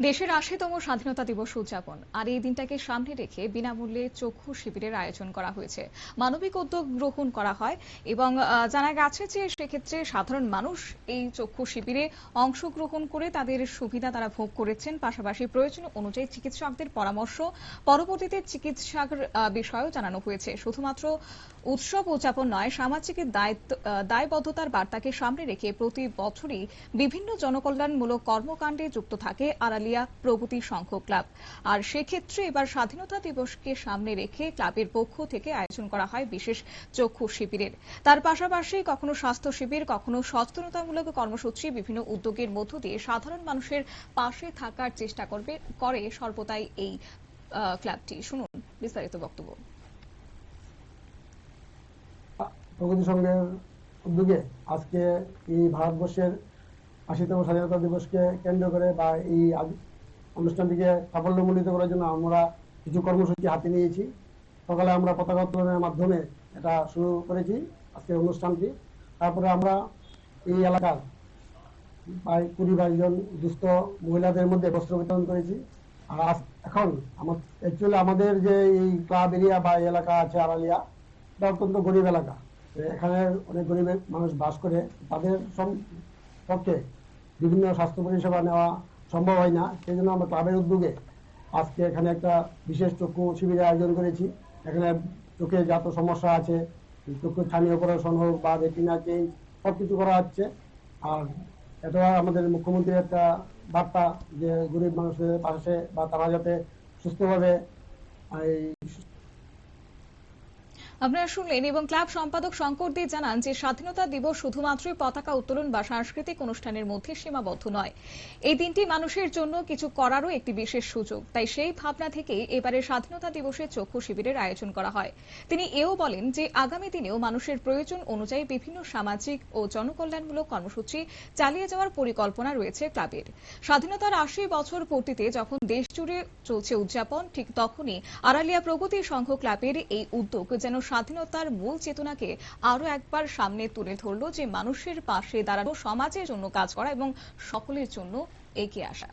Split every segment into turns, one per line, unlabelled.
দেশের ৮০তম স্বাধীনতা দিবস উদযাপন আর এই দিনটাকে সামনে রেখে বিনামূল্যে চক্ষু শিবিরের আয়োজন করা হয়েছে। মানবিক উদ্যোগ গ্রহণ করা হয় এবং জানা গেছে যে সেক্ষেত্রে সাধারণ মানুষ এই চক্ষু শিবিরে অংশগ্রহণ করে তাদের সুবিধা তারা ভোগ করেছেন। পাশাপাশি প্রয়োজন অনুযায়ী চিকিৎসকদের পরামর্শ, পরবর্তীতে চিকিৎসার বিষয়েও জানানো হয়েছে। শুধুমাত্র উৎসব উদযাপন নয়, সামাজিক দায়বদ্ধতার বার্তাকে সামনে রেখে প্রতি বছরই বিভিন্ন জনকল্যাণমূলক কর্মকাণ্ডে যুক্ত থাকে আড়ালিয়া প্রগতি সংঘ ক্লাব। আর সেক্ষেত্রে এবার স্বাধীনতা দিবসকে সামনে রেখে ক্লাবের পক্ষ থেকে আয়োজন করা হয় বিশেষ চক্ষু শিবিরের। তার পাশাপাশি কখনো স্বাস্থ্য শিবির, কখনো সচেতনতামূলক কর্মসূচি, বিভিন্ন উদ্যোগের মধ্য দিয়ে সাধারণ মানুষের পাশে থাকার চেষ্টা করে সর্বদাই এই ক্লাবটি। শুনুন বিস্তারিত বক্তব্য।
প্রগতি সংঘের উদ্যোগে আজকে এই ভারতবর্ষের ৮০তম স্বাধীনতা দিবসকে কেন্দ্র করে বা এই অনুষ্ঠানটিকে সাফল্যমণ্ডিত করার জন্য আমরা কিছু কর্মসূচি হাতে নিয়েছি। সকালে আমরা পতাকা উত্তোলনের মাধ্যমে এটা শুরু করেছি আজকের অনুষ্ঠানটি। তারপরে আমরা এই এলাকার প্রায় ২০-২২ জন দুস্থ মহিলাদের মধ্যে বস্ত্র বিতরণ করেছি। আর এখন অ্যাকচুয়ালি আমাদের যে এই ক্লাব এরিয়া বা এলাকা আছে আড়ালিয়া, এটা অত্যন্ত গরিব এলাকা। এখানে অনেক গরিব মানুষ বাস করে, তাদের পক্ষে বিভিন্ন স্বাস্থ্য পরিষেবা নেওয়া সম্ভব হয় না। সেই জন্য আমরা ক্লাবের উদ্যোগে আজকে এখানে একটা বিশেষ চক্ষু শিবিরের আয়োজন করেছি। এখানে চোখে যত সমস্যা আছে, চক্ষু ছানি অপারেশন হোক বা রেটিনা চেঞ্জ, সবকিছু করা হচ্ছে। আর এটা আমাদের মুখ্যমন্ত্রীর একটা বার্তা যে গরিব মানুষের পাশে বা তারা যাতে সুস্থভাবে
আপনারা শুনলেন। এবং ক্লাব সম্পাদক শঙ্কর দে জানান যে স্বাধীনতা দিবস শুধুমাত্র পতাকা উত্তোলন বা সাংস্কৃতিক অনুষ্ঠানের মধ্যে সীমাবদ্ধ নয়। এই দিনটি মানুষের জন্য কিছু করারও একটি বিশেষ সুযোগ। তাই সেই ভাবনা থেকে এবারে স্বাধীনতা দিবসে চক্ষু শিবিরের আয়োজন করা হয়। তিনি এও বলেন যে আগামী দিনেও মানুষের প্রয়োজন অনুযায়ী বিভিন্ন সামাজিক ও জনকল্যাণমূলক কর্মসূচি চালিয়ে যাওয়ার পরিকল্পনা রয়েছে ক্লাবের। স্বাধীনতার ৮০ বছর পূর্তিতে যখন দেশ জুড়ে চলছে উদযাপন, ঠিক তখনই আড়ালিয়া প্রগতি সংঘ ক্লাবের এই উদ্যোগ যেন স্বাধীনতার মূল চেতনাকে আরো একবার সামনে তুলে ধরল, যে মানুষের পাশে দাঁড়ানো, সমাজের জন্য কাজ করা এবং সকলের জন্য এগিয়ে আসা।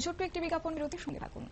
ছোট্ট একটি বিজ্ঞাপন বিরতির সঙ্গে থাকুন।